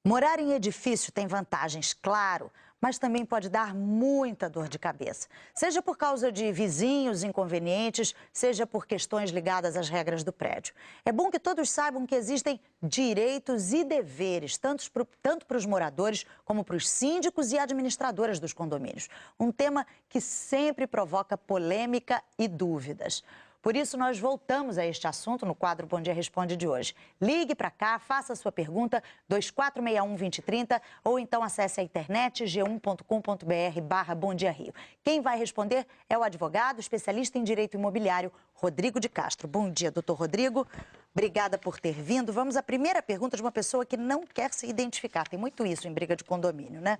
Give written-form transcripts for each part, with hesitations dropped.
Morar em edifício tem vantagens, claro, mas também pode dar muita dor de cabeça. Seja por causa de vizinhos inconvenientes, seja por questões ligadas às regras do prédio. É bom que todos saibam que existem direitos e deveres, tanto para os moradores como para os síndicos e administradoras dos condomínios. Um tema que sempre provoca polêmica e dúvidas. Por isso, nós voltamos a este assunto no quadro Bom Dia Responde de hoje. Ligue para cá, faça a sua pergunta, 2461-2030, ou então acesse a internet g1.com.br/Bom Dia Rio. Quem vai responder é o advogado, especialista em direito imobiliário, Rodrigo de Castro. Bom dia, doutor Rodrigo. Obrigada por ter vindo. Vamos à primeira pergunta de uma pessoa que não quer se identificar. Tem muito isso em briga de condomínio, né?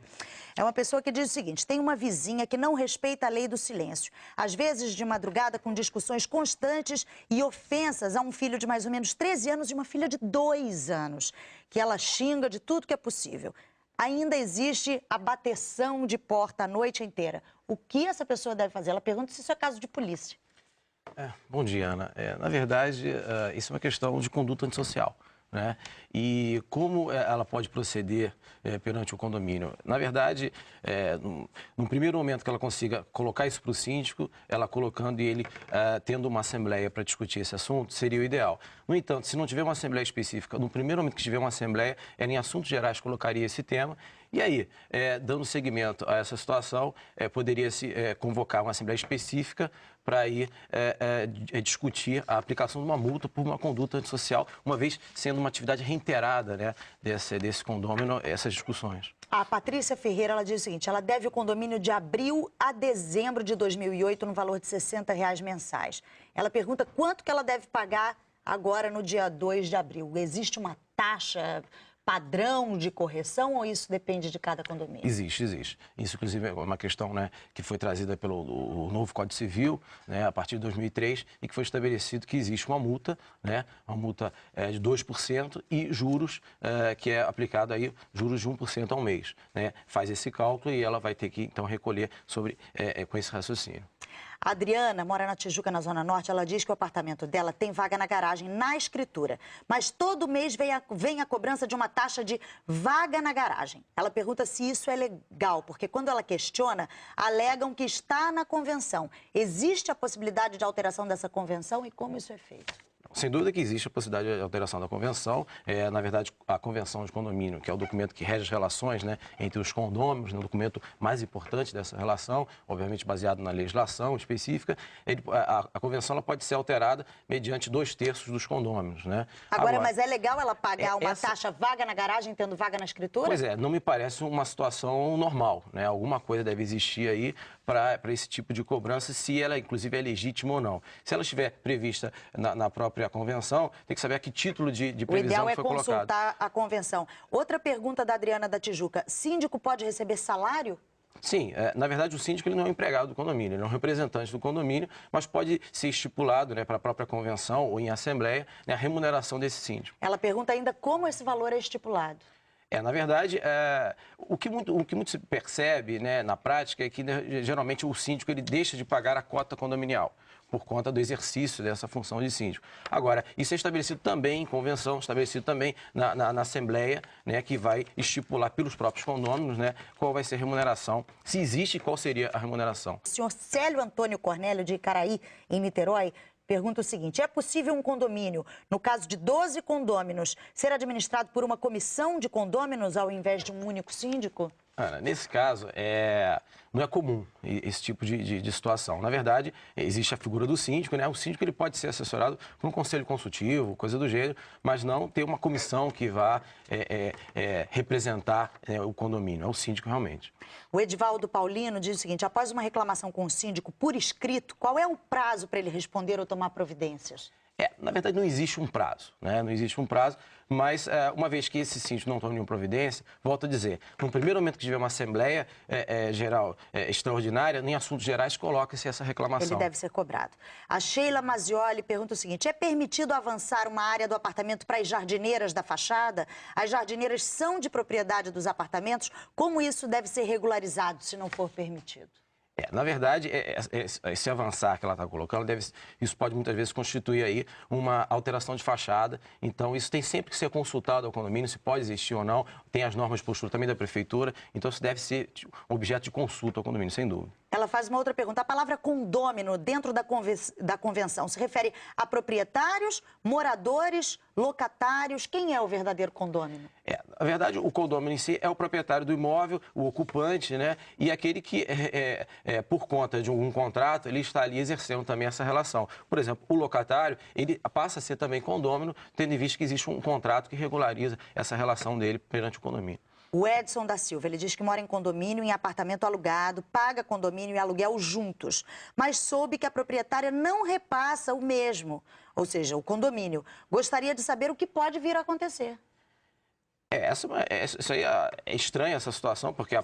É uma pessoa que diz o seguinte: tem uma vizinha que não respeita a lei do silêncio. Às vezes, de madrugada, com discussões constantes e ofensas a um filho de mais ou menos 13 anos e uma filha de 2 anos, que ela xinga de tudo que é possível. Ainda existe a bateção de porta a noite inteira. O que essa pessoa deve fazer? Ela pergunta se isso é caso de polícia. Bom dia, Ana. Na verdade, isso é uma questão de conduta antissocial, né? E como ela pode proceder perante o condomínio? Na verdade, no primeiro momento que ela consiga colocar isso para o síndico, ela colocando e ele tendo uma assembleia para discutir esse assunto, seria o ideal. No entanto, se não tiver uma assembleia específica, no primeiro momento que tiver uma assembleia, ela em assuntos gerais colocaria esse tema. E aí, dando seguimento a essa situação, poderia-se convocar uma assembleia específica para ir discutir a aplicação de uma multa por uma conduta antissocial, uma vez sendo uma atividade reiterada, né, desse condômino, essas discussões. A Patrícia Ferreira, ela diz o seguinte: ela deve o condomínio de abril a dezembro de 2008 no valor de R$60 mensais. Ela pergunta quanto que ela deve pagar agora no dia 2 de abril. Existe uma taxa padrão de correção ou isso depende de cada condomínio? Existe. Isso, inclusive, é uma questão, né, que foi trazida pelo o novo Código Civil, né, a partir de 2003, e que foi estabelecido que existe uma multa, né, uma multa de 2% e juros, que é aplicado aí, juros de 1% ao mês, né? Faz esse cálculo e ela vai ter que, então, recolher com esse raciocínio. A Adriana mora na Tijuca, na Zona Norte. Ela diz que o apartamento dela tem vaga na garagem, na escritura. Mas todo mês vem a cobrança de uma taxa de vaga na garagem. Ela pergunta se isso é legal, porque quando ela questiona, alegam que está na convenção. Existe a possibilidade de alteração dessa convenção e como isso é feito? Sem dúvida que existe a possibilidade de alteração da convenção. Na verdade, a convenção de condomínio, que é o documento que rege as relações, né, entre os condôminos, né, o documento mais importante dessa relação, obviamente baseado na legislação específica, a convenção ela pode ser alterada mediante 2/3 dos condôminos, né? Agora, mas é legal ela pagar uma taxa vaga na garagem, tendo vaga na escritura? Pois é, não me parece uma situação normal, né? Alguma coisa deve existir aí para esse tipo de cobrança, se ela, inclusive, é legítima ou não. Se ela estiver prevista na própria convenção, tem que saber a que título de previsão foi colocado. O ideal é consultar a convenção. Outra pergunta da Adriana da Tijuca: síndico pode receber salário? Sim, na verdade o síndico ele não é um empregado do condomínio, ele é um representante do condomínio, mas pode ser estipulado, né, para a própria convenção ou em assembleia, né, a remuneração desse síndico. Ela pergunta ainda como esse valor é estipulado. Na verdade, o que muito se percebe, né, na prática é que geralmente o síndico ele deixa de pagar a cota condominial por conta do exercício dessa função de síndico. Agora, isso é estabelecido também em convenção, estabelecido também na Assembleia, né, que vai estipular pelos próprios condôminos, né, qual vai ser a remuneração, se existe e qual seria a remuneração. O senhor Célio Antônio Cornélio, de Icaraí, em Niterói, pergunta o seguinte: é possível um condomínio, no caso de 12 condôminos, ser administrado por uma comissão de condôminos ao invés de um único síndico? Ana, nesse caso, não é comum esse tipo de situação. Na verdade, existe a figura do síndico, né? O síndico ele pode ser assessorado por um conselho consultivo, coisa do gênero, mas não ter uma comissão que vá representar o condomínio. É o síndico realmente. O Edivaldo Paulino diz o seguinte: após uma reclamação com o síndico por escrito, qual é o prazo para ele responder ou tomar providências? Na verdade, não existe um prazo, né? Não existe um prazo, mas uma vez que esse síndico não tome nenhuma providência, volto a dizer, no primeiro momento que tiver uma assembleia geral extraordinária, em assuntos gerais, coloca-se essa reclamação. Ele deve ser cobrado. A Sheila Mazioli pergunta o seguinte: é permitido avançar uma área do apartamento para as jardineiras da fachada? As jardineiras são de propriedade dos apartamentos? Como isso deve ser regularizado se não for permitido? Na verdade, esse avançar que ela está colocando, isso pode muitas vezes constituir aí uma alteração de fachada. Então, isso tem sempre que ser consultado ao condomínio, se pode existir ou não. Tem as normas de postura também da prefeitura. Então, isso deve ser objeto de consulta ao condomínio, sem dúvida. Ela faz uma outra pergunta. A palavra condômino dentro da convenção se refere a proprietários, moradores, locatários? Quem é o verdadeiro condômino? Na verdade, o condômino em si é o proprietário do imóvel, o ocupante, né? E aquele que, por conta de um contrato, ele está ali exercendo também essa relação. Por exemplo, o locatário, ele passa a ser também condômino, tendo em vista que existe um contrato que regulariza essa relação dele perante o condomínio. O Edson da Silva, ele diz que mora em condomínio, em apartamento alugado, paga condomínio e aluguel juntos, mas soube que a proprietária não repassa o mesmo, ou seja, o condomínio. Gostaria de saber o que pode vir a acontecer. Isso aí é estranho, essa situação, porque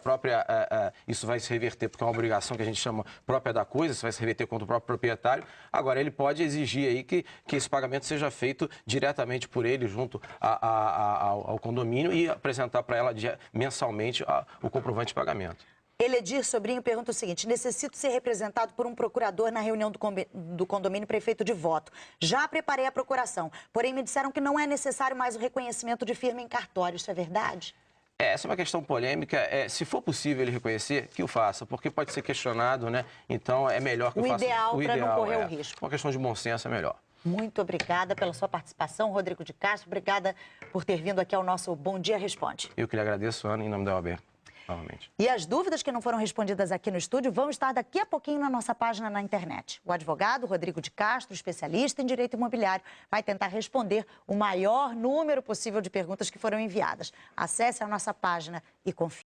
isso vai se reverter, porque é uma obrigação que a gente chama própria da coisa, isso vai se reverter contra o próprio proprietário. Agora, ele pode exigir aí que esse pagamento seja feito diretamente por ele, junto ao condomínio, e apresentar para ela mensalmente o comprovante de pagamento. Eledir Sobrinho pergunta o seguinte: necessito ser representado por um procurador na reunião do condomínio prefeito de voto. Já preparei a procuração, porém me disseram que não é necessário mais o reconhecimento de firma em cartório. Isso é verdade? Essa é uma questão polêmica. Se for possível ele reconhecer, que o faça, porque pode ser questionado, né? Então é melhor que o faça. O ideal para não correr o risco. Uma questão de bom senso é melhor. Muito obrigada pela sua participação, Rodrigo de Castro. Obrigada por ter vindo aqui ao nosso Bom Dia Responde. Eu que lhe agradeço, Ana, em nome da OAB. Novamente. E as dúvidas que não foram respondidas aqui no estúdio vão estar daqui a pouquinho na nossa página na internet. O advogado Rodrigo de Castro, especialista em direito imobiliário, vai tentar responder o maior número possível de perguntas que foram enviadas. Acesse a nossa página e confie.